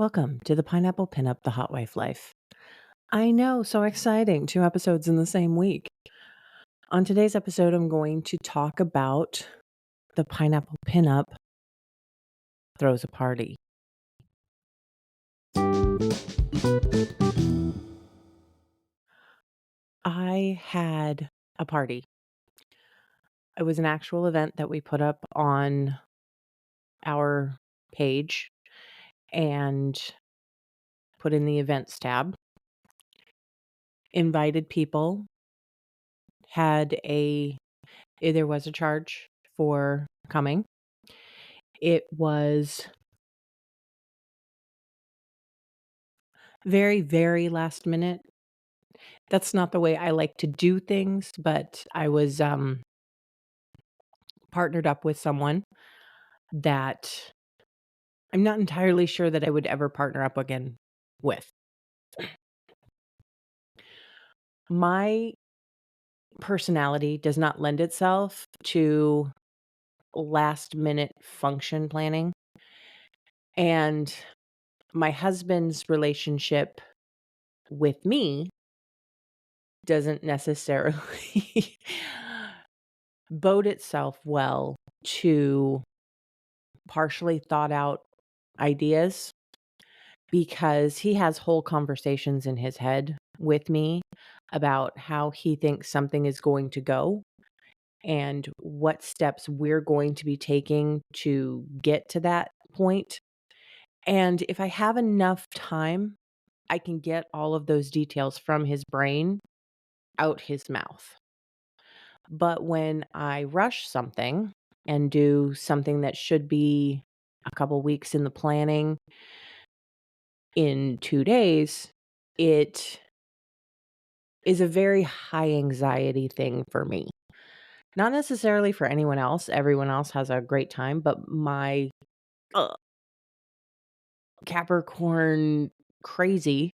Welcome to the Pineapple Pinup, the Hot Wife Life. I know, so exciting. 2 episodes in the same week. On today's episode, I'm going to talk about the Pineapple Pinup throws a party. I had a party. It was an actual event that we put up on our page and put in the events tab. Invited people, there was a charge for coming. It was very, very last minute. That's not the way I like to do things, but I was, partnered up with someone that I'm not entirely sure that I would ever partner up again with. My personality does not lend itself to last minute function planning, and my husband's relationship with me doesn't necessarily bode itself well to partially thought out ideas because he has whole conversations in his head with me about how he thinks something is going to go and what steps we're going to be taking to get to that point. And if I have enough time, I can get all of those details from his brain out his mouth. But when I rush something and do something that should be a couple weeks in the planning in 2 days, it is a very high anxiety thing for me. Not necessarily for anyone else, everyone else has a great time, but my, uh, Capricorn crazy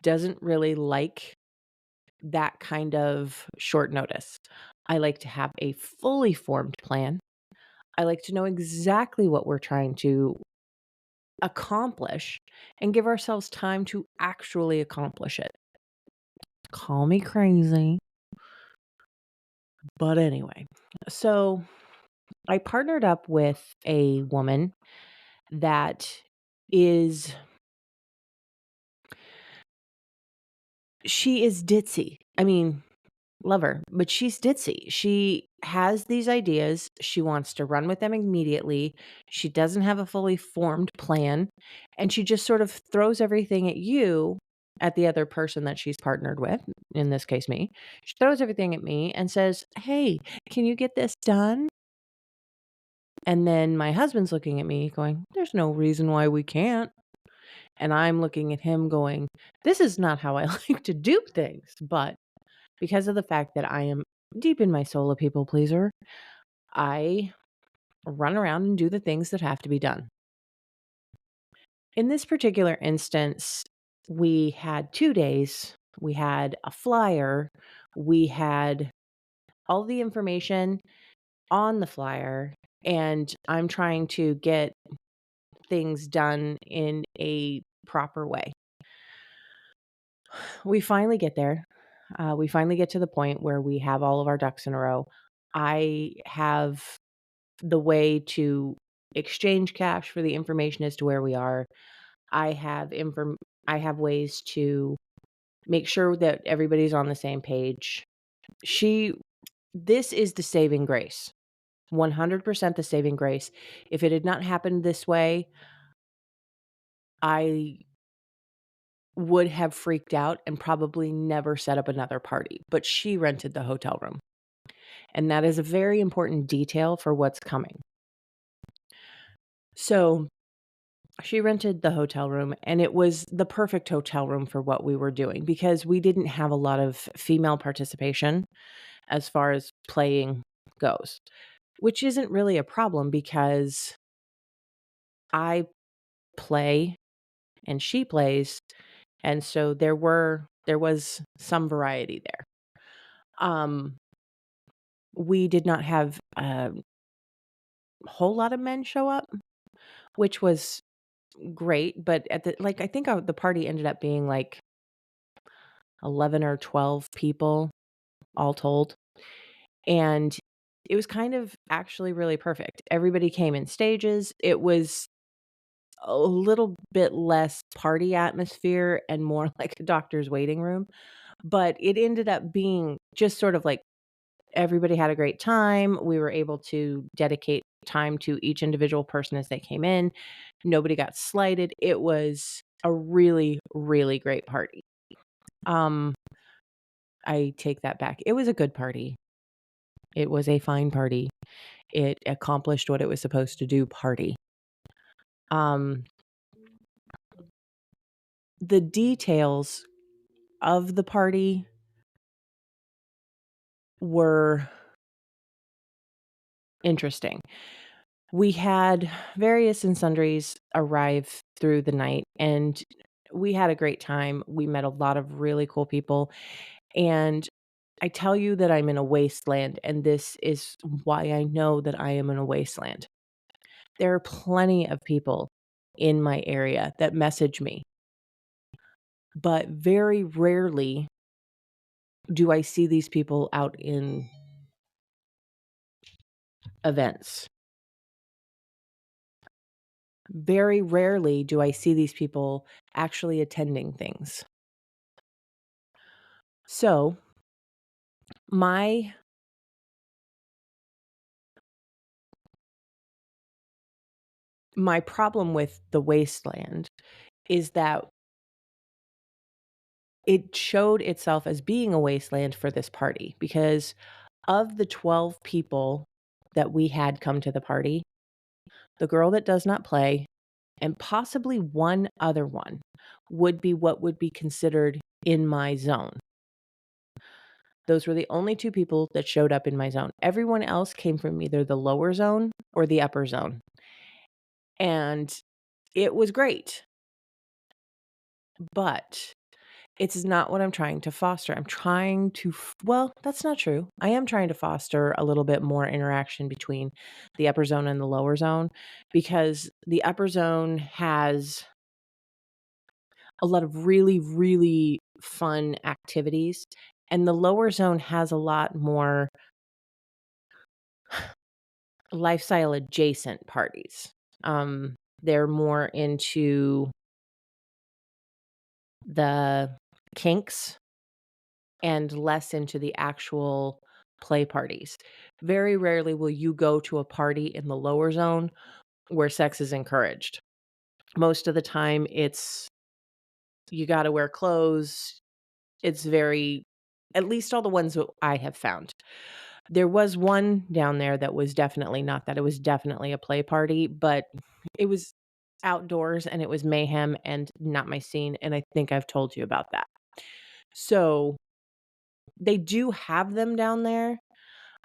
doesn't really like that kind of short notice. I like to have a fully formed plan. I like to know exactly what we're trying to accomplish and give ourselves time to actually accomplish it. Call me crazy. But anyway, so I partnered up with a woman that is she is ditzy. I mean, love her, but she's ditzy. She has these ideas. She wants to run with them immediately. She doesn't have a fully formed plan, and she just sort of throws everything at you, at the other person that she's partnered with, in this case me. She throws everything at me and says, "Hey, can you get this done?" And then my husband's looking at me going, "There's no reason why we can't." And I'm looking at him going, "This is not how I like to do things." But because of the fact that I am deep in my soul a people pleaser, I run around and do the things that have to be done. In this particular instance, we had 2 days. We had a flyer. We had all the information on the flyer, and I'm trying to get things done in a proper way. We finally get there. We finally get to the point where we have all of our ducks in a row. I have the way to exchange cash for the information as to where we are. I have I have ways to make sure that everybody's on the same page. She This is the saving grace. 100% the saving grace. If it had not happened this way, I would have freaked out and probably never set up another party, but she rented the hotel room, and that is a very important detail for what's coming. So, she rented the hotel room, and it was the perfect hotel room for what we were doing because we didn't have a lot of female participation as far as playing goes, which isn't really a problem because I play and she plays, and so there was some variety there. Um, we did not have a whole lot of men show up, which was great, but at the like, I think, the party ended up being, like, 11 or 12 people all told, and it was kind of actually really perfect. Everybody came in stages. It was a little bit less party atmosphere and more like a doctor's waiting room, but it ended up being just sort of like everybody had a great time. We were able to dedicate time to each individual person as they came in. Nobody got slighted. It was a really, really great party. Um, I take that back. It was a good party. It was a fine party. It accomplished what it was supposed to do party. Um, the details of the party were interesting. We had various and sundries arrive through the night, and we had a great time. We met a lot of really cool people, and I tell you that I'm in a wasteland, and this is why I know that I am in a wasteland. There are plenty of people in my area that message me, but very rarely do I see these people out in events. Very rarely do I see these people actually attending things. So, my my problem with the wasteland is that it showed itself as being a wasteland for this party because of the 12 people that we had come to the party, the girl that does not play and possibly one other one would be what would be considered in my zone. Those were the only 2 people that showed up in my zone. Everyone else came from either the lower zone or the upper zone, and it was great, but it's not what I'm trying to foster. I'm trying to well, that's not true. I am trying to foster a little bit more interaction between the upper zone and the lower zone because the upper zone has a lot of really, really fun activities, and the lower zone has a lot more lifestyle adjacent parties. They're more into the kinks and less into the actual play parties. Very rarely will you go to a party in the lower zone where sex is encouraged. Most of the time, it's you gotta wear clothes. It's very at least all the ones that I have found. There was one down there that was definitely not that. It was definitely a play party, but it was outdoors and it was mayhem and not my scene, and I think I've told you about that. So, they do have them down there,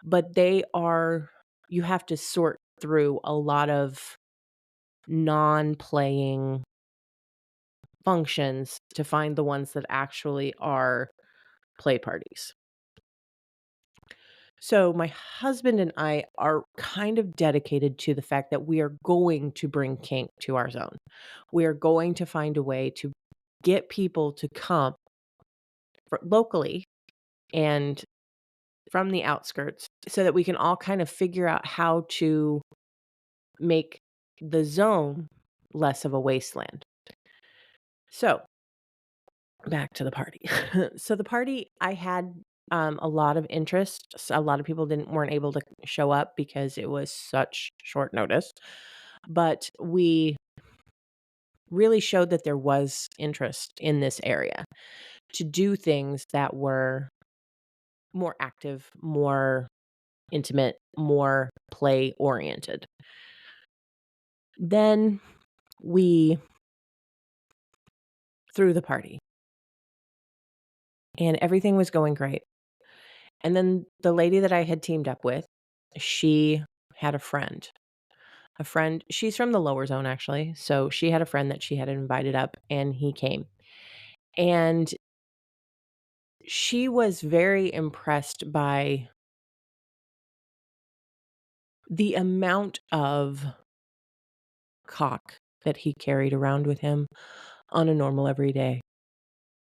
but they are you have to sort through a lot of non-playing functions to find the ones that actually are play parties. So, my husband and I are kind of dedicated to the fact that we are going to bring kink to our zone. We are going to find a way to get people to come locally and from the outskirts so that we can all kind of figure out how to make the zone less of a wasteland. So, back to the party. So the party, I had, a lot of interest. A lot of people weren't able to show up because it was such short notice, but we really showed that there was interest in this area to do things that were more active, more intimate, more play-oriented. Then we threw the party, and everything was going great. And then the lady that I had teamed up with, she had a friend. A friend she's from the lower zone, actually, so she had a friend that she had invited up, and he came. And she was very impressed by the amount of cock that he carried around with him on a normal everyday.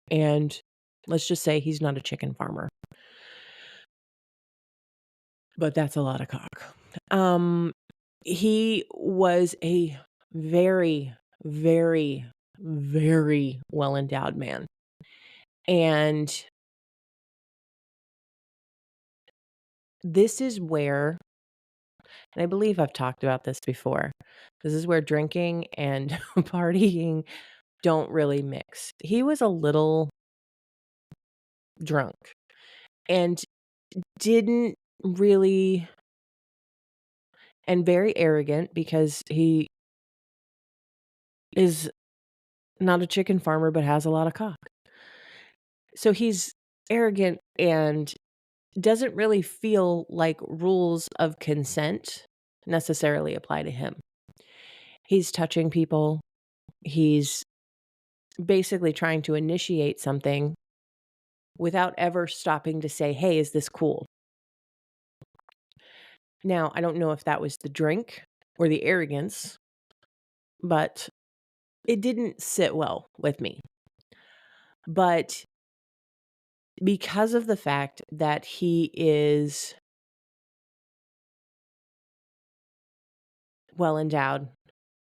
And let's just say he's not a chicken farmer, but that's a lot of cock. Um, he was a very, very, very well-endowed man. And this is where, and I believe I've talked about this before, this is where drinking and partying don't really mix. He was a little drunk and didn't really, and very arrogant because he is not a chicken farmer but has a lot of cock. So he's arrogant and doesn't really feel like rules of consent necessarily apply to him. He's touching people. He's basically trying to initiate something without ever stopping to say, "Hey, is this cool?" Now, I don't know if that was the drink or the arrogance, but it didn't sit well with me. But because of the fact that he is well endowed,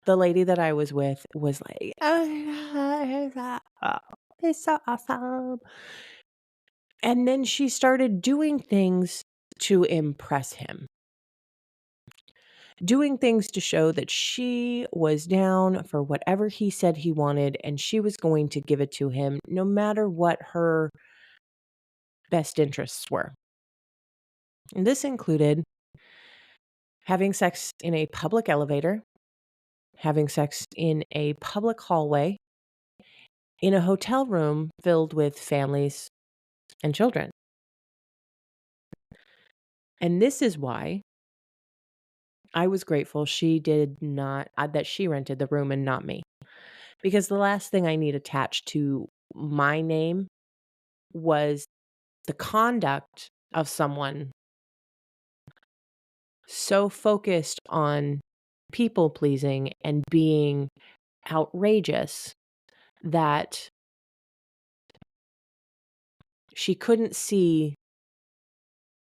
the lady that I was with was like, "Oh my God, he's so awesome." And then she started doing things to impress him, doing things to show that she was down for whatever he said he wanted and she was going to give it to him no matter what her best interests were. And this included having sex in a public elevator, having sex in a public hallway, in a hotel room filled with families and children. And this is why I was grateful she did not, that she rented the room and not me. Because the last thing I need attached to my name was the conduct of someone so focused on people pleasing and being outrageous that she couldn't see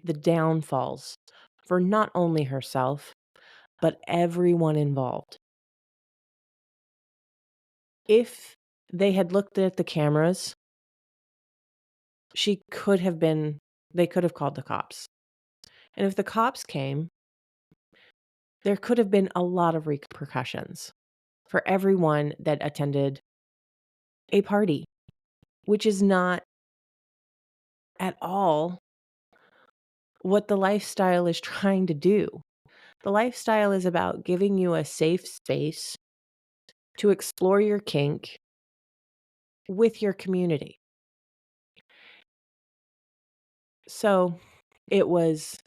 the downfalls for not only herself, but everyone involved. If they had looked at the cameras, they could have called the cops. And if the cops came, there could have been a lot of repercussions for everyone that attended a party, which is not at all what the lifestyle is trying to do. The lifestyle is about giving you a safe space to explore your kink with your community. So it was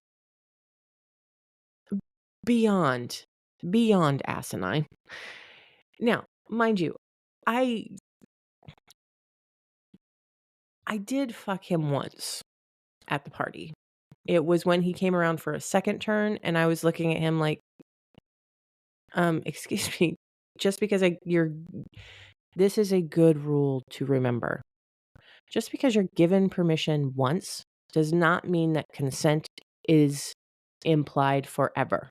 beyond, beyond asinine. Now, mind you, I I did fuck him once at the party. It was when he came around for a second turn and I was looking at him like, excuse me, just because this is a good rule to remember. Just because you're given permission once does not mean that consent is implied forever.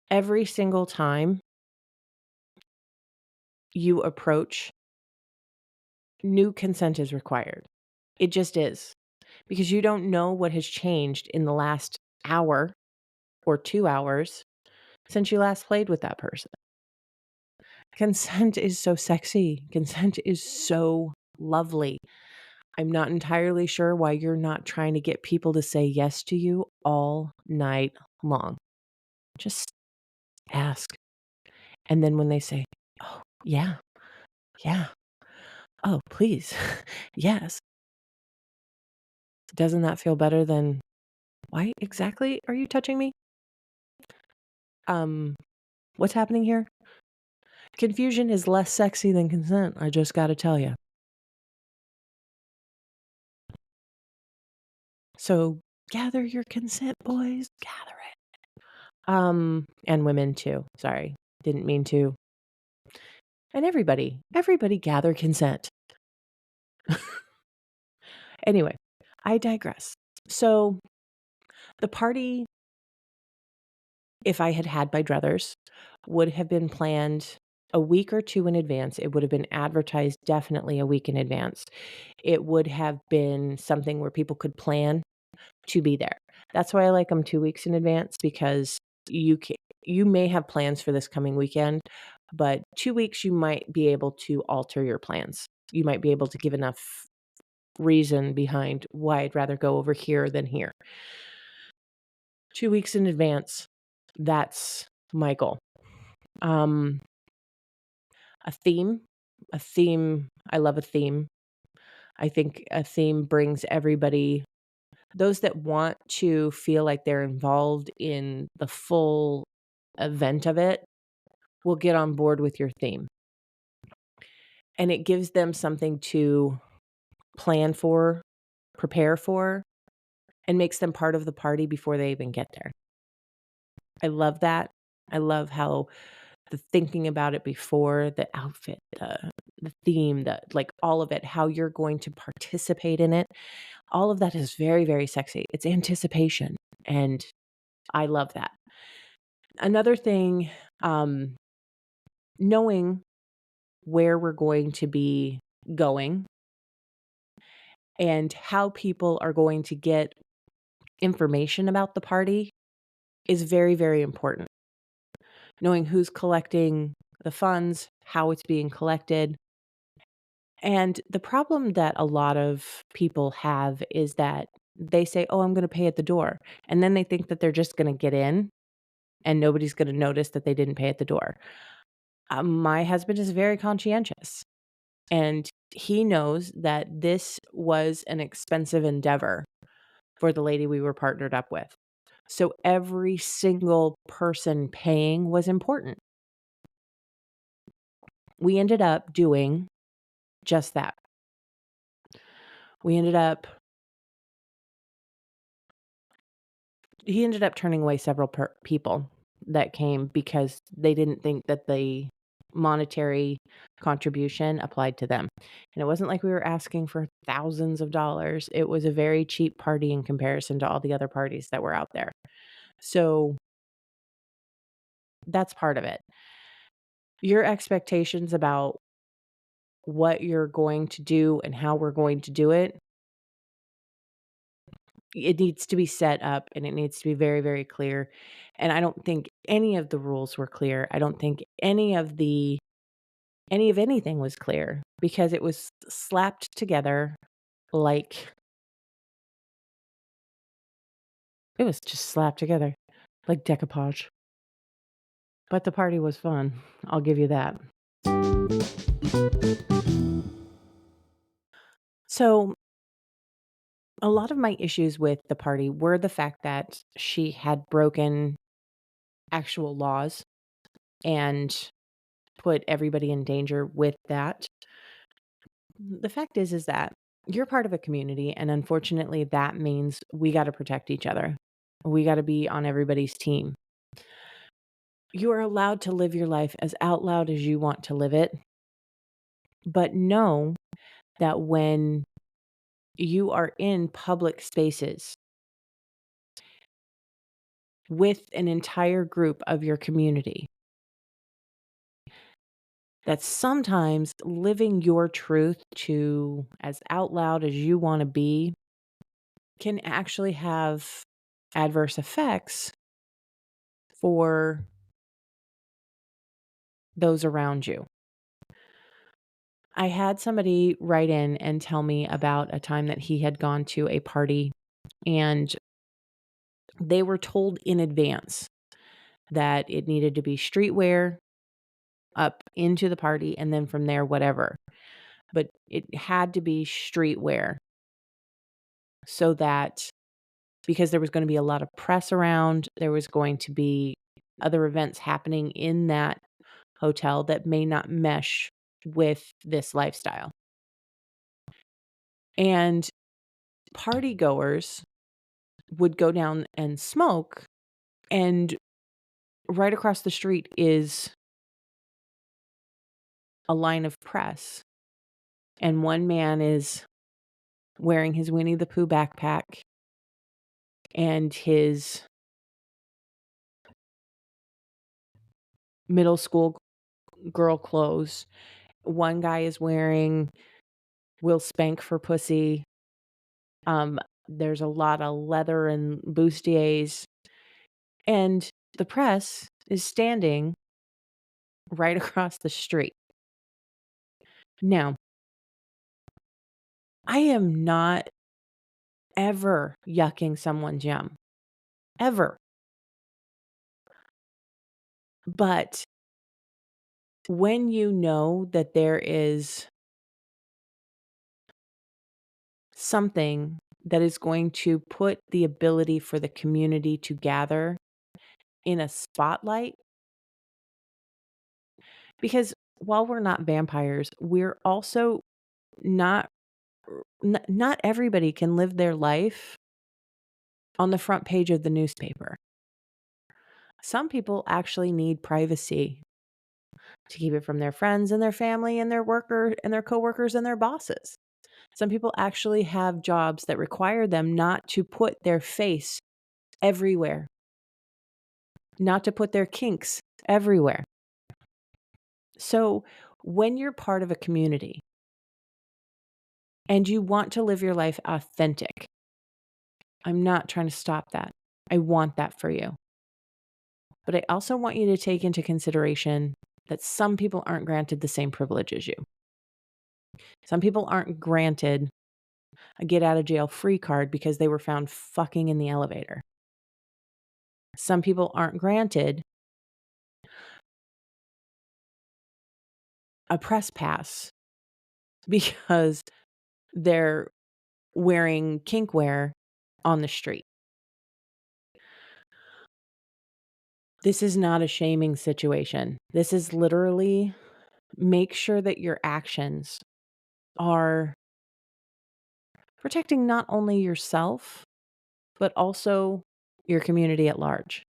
Every single time you approach, new consent is required. It just is. Because you don't know what has changed in the last hour or 2 hours since you last played with that person. Consent is so sexy. Consent is so lovely. I'm not entirely sure why you're not trying to get people to say yes to you all night long. Just ask. And then when they say, "Oh, yeah, yeah. Oh, please. Yes." Doesn't that feel better than, "Why exactly are you touching me? Um, what's happening here?" Confusion is less sexy than consent, I just gotta tell you. So gather your consent, boys. Gather it. And women too. Sorry. Didn't mean to. And everybody gather consent. Anyway, I digress. So the party, if I had had my druthers, would have been planned a week or 2 in advance. It would have been advertised definitely a week in advance. It would have been something where people could plan to be there. That's why I like them 2 weeks in advance, because you may have plans for this coming weekend, but 2 weeks you might be able to alter your plans. You might be able to give enough reason behind why I'd rather go over here than here. 2 weeks in advance, that's my goal. A theme. I love a theme. I think a theme brings everybody, those that want to feel like they're involved in the full event of it, will get on board with your theme. And it gives them something to plan for, prepare for, and makes them part of the party before they even get there. I love that. I love how the thinking about it before, the outfit, the theme, like all of it, how you're going to participate in it. All of that is very, very sexy. It's anticipation, and I love that. Another thing, knowing where we're going to be going and how people are going to get information about the party is very, very important. Knowing who's collecting the funds, how it's being collected. And the problem that a lot of people have is that they say, "Oh, I'm going to pay at the door." And then they think that they're just going to get in and nobody's going to notice that they didn't pay at the door. My husband is very conscientious, and he knows that this was an expensive endeavor for the lady we were partnered up with. So every single person paying was important. We ended up doing just that. He ended up turning away several people that came because they didn't think that the monetary contribution applied to them. And it wasn't like we were asking for thousands of dollars. It was a very cheap party in comparison to all the other parties that were out there. So that's part of it. Your expectations about what you're going to do and how we're going to do it, it needs to be set up and it needs to be very, very clear. And I don't think any of the rules were clear. I don't think any of anything was clear, because it was slapped together like it was just slapped together like decoupage. But the party was fun. I'll give you that. So, a lot of my issues with the party were the fact that she had broken actual laws and put everybody in danger with that. The fact is that you're part of a community, and unfortunately, that means we got to protect each other. We got to be on everybody's team. You are allowed to live your life as out loud as you want to live it, but know that when you are in public spaces with an entire group of your community, that sometimes living your truth to as out loud as you want to be can actually have adverse effects for those around you. I had somebody write in and tell me about a time that he had gone to a party, and they were told in advance that it needed to be streetwear up into the party, and then from there, whatever. But it had to be streetwear, so that because there was going to be a lot of press around, there was going to be other events happening in that hotel that may not mesh with this lifestyle. And party goers would go down and smoke, and right across the street is a line of press, and one man is wearing his Winnie the Pooh backpack and his middle school girl clothes. One guy is wearing Will Spank for Pussy. There's a lot of leather and bustiers, and the press is standing right across the street. Now, I am not ever yucking someone's yum, ever. But when you know that there is something that is going to put the ability for the community to gather in a spotlight, because while we're not vampires, we're also not not everybody can live their life on the front page of the newspaper. Some people actually need privacy to keep it from their friends and their family and their worker and their coworkers and their bosses. Some people actually have jobs that require them not to put their face everywhere, not to put their kinks everywhere. So when you're part of a community and you want to live your life authentic, I'm not trying to stop that. I want that for you. But I also want you to take into consideration that some people aren't granted the same privilege as you. Some people aren't granted a get out of jail free card because they were found fucking in the elevator. Some people aren't granted a press pass because they're wearing kink wear on the street. This is not a shaming situation. This is literally make sure that your actions are protecting not only yourself, but also your community at large.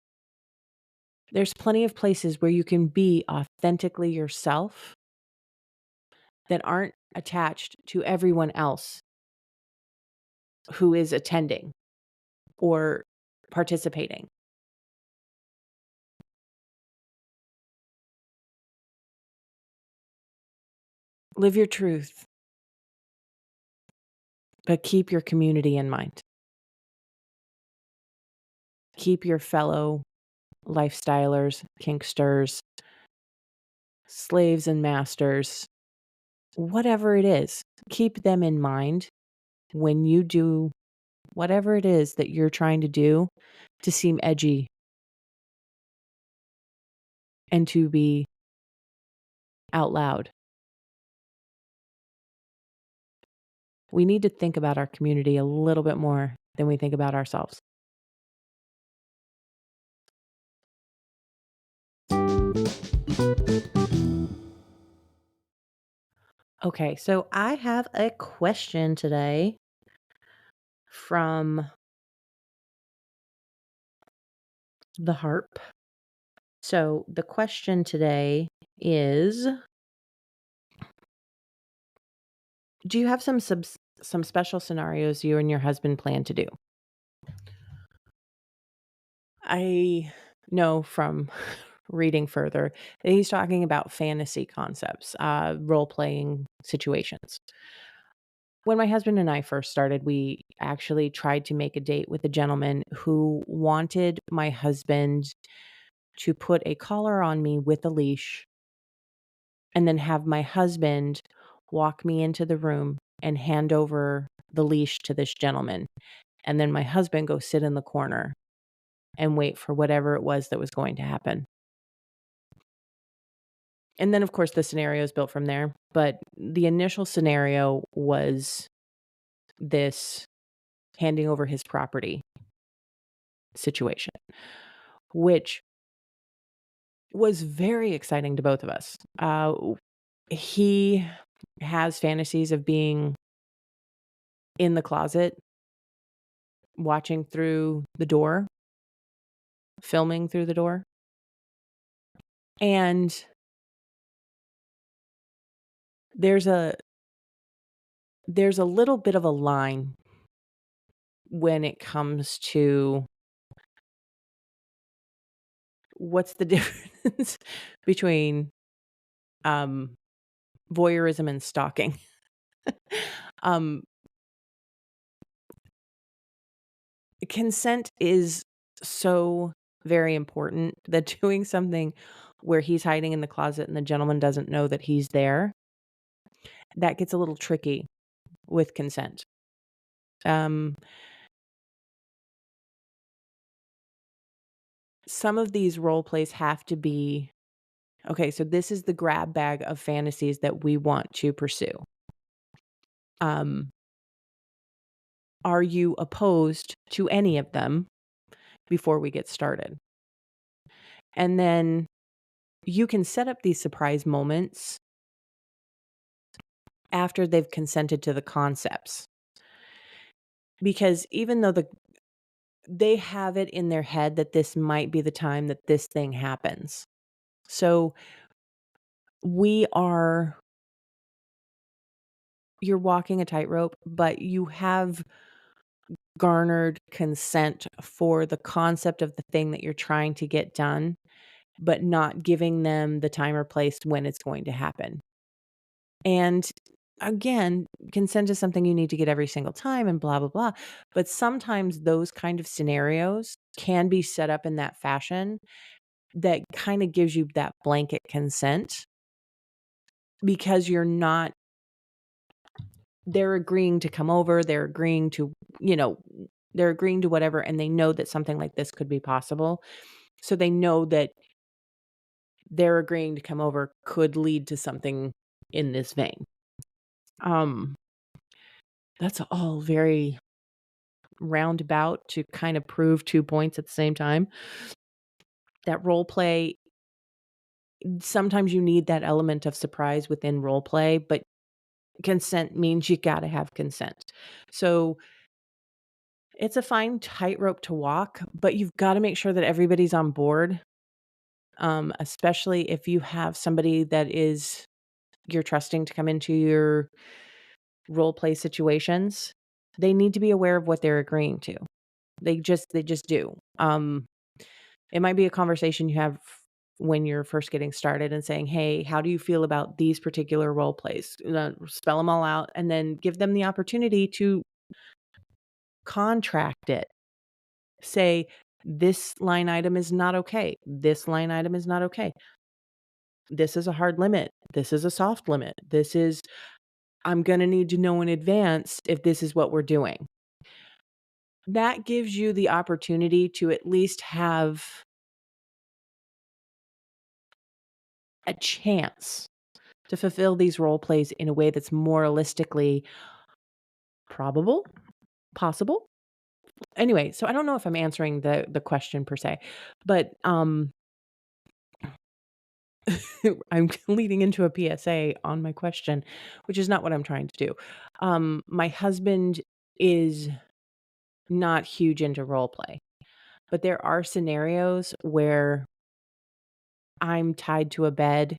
There's plenty of places where you can be authentically yourself that aren't attached to everyone else who is attending or participating. Live your truth, but keep your community in mind. Keep your fellow lifestylers, kinksters, slaves and masters, whatever it is, keep them in mind when you do whatever it is that you're trying to do to seem edgy and to be out loud. We need to think about our community a little bit more than we think about ourselves. Okay, so I have a question today from the harp. So the question today is, do you have some special scenarios you and your husband plan to do? I know from reading further that he's talking about fantasy concepts, role-playing situations. When my husband and I first started, we actually tried to make a date with a gentleman who wanted my husband to put a collar on me with a leash and then have my husband walk me into the room and hand over the leash to this gentleman. And then my husband go sit in the corner and wait for whatever it was that was going to happen. And then, of course, the scenario is built from there. But the initial scenario was this handing over his property situation, which was very exciting to both of us. He has fantasies of being in the closet, watching through the door, filming through the door. And there's a there's a little bit of a line when it comes to what's the difference between, um, voyeurism and stalking. Um, Consent is so very important that doing something where he's hiding in the closet and the gentleman doesn't know that he's there, that gets a little tricky with consent. Um, some of these role plays have to be okay, so this is the grab bag of fantasies that we want to pursue. Um, are you opposed to any of them before we get started? And then you can set up these surprise moments after they've consented to the concepts. Because even though they have it in their head that this might be the time that this thing happens. So we are you're walking a tightrope, but you have garnered consent for the concept of the thing that you're trying to get done, but not giving them the time or place when it's going to happen. And again, consent is something you need to get every single time and blah, blah, blah. But sometimes those kind of scenarios can be set up in that fashion that kind of gives you that blanket consent because they're agreeing to come over, you know, they're agreeing to whatever, and they know that something like this could be possible. So they know that their agreeing to come over could lead to something in this vein. Um, that's all very roundabout to kind of prove 2 points at the same time. That role play, sometimes you need that element of surprise within role play, but consent means you gotta have consent. So, it's a fine tightrope to walk, but you've gotta make sure that everybody's on board, especially if you have somebody that is you're trusting to come into your role play situations. They need to be aware of what they're agreeing to. They just do. It might be a conversation you have when you're first getting started and saying, "Hey, how do you feel about these particular role plays?" Spell them all out and then give them the opportunity to contract it. Say, "This line item is not okay. This line item is not okay. This is a hard limit. This is a soft limit. This is I'm gonna need to know in advance if this is what we're doing." That gives you the opportunity to at least have a chance to fulfill these role plays in a way that's moralistically probable, possible. Anyway, so I don't know if I'm answering the question per se, but, I'm leading into a PSA on my question, which is not what I'm trying to do. My husband is not huge into role play, but there are scenarios where I'm tied to a bed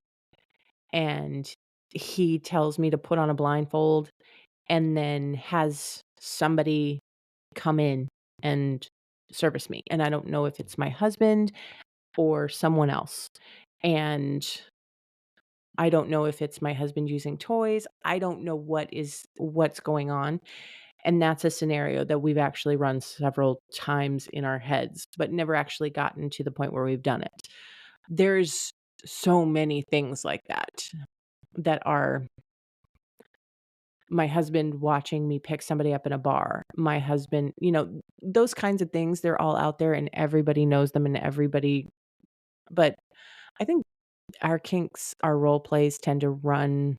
and he tells me to put on a blindfold and then has somebody come in and service me, and I don't know if it's my husband or someone else, and I don't know if it's my husband using toys, I don't know what's going on, and that's a scenario that we've actually run several times in our heads, but never actually gotten to the point where we've done it. There's so many things like that, that are my husband watching me pick somebody up in a bar, my husband those kinds of things, they're all out there and everybody knows them and everybody but I think our kinks, our role plays tend to run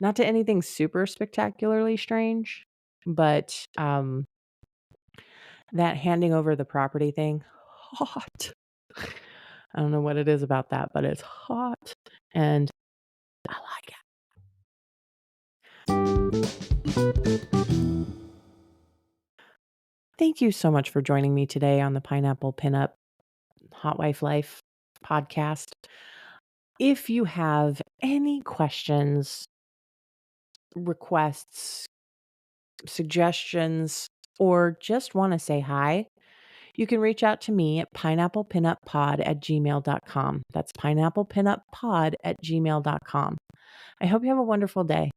not to anything super spectacularly strange, but, that handing over the property thing, hot. I don't know what it is about that, but it's hot, and I like it. Thank you so much for joining me today on the Pineapple Pinup Hot Wife Life podcast. If you have any questions, requests, suggestions, or just want to say hi, you can reach out to me at pineapplepinuppod@gmail.com. That's pineapplepinuppod@gmail.com. I hope you have a wonderful day.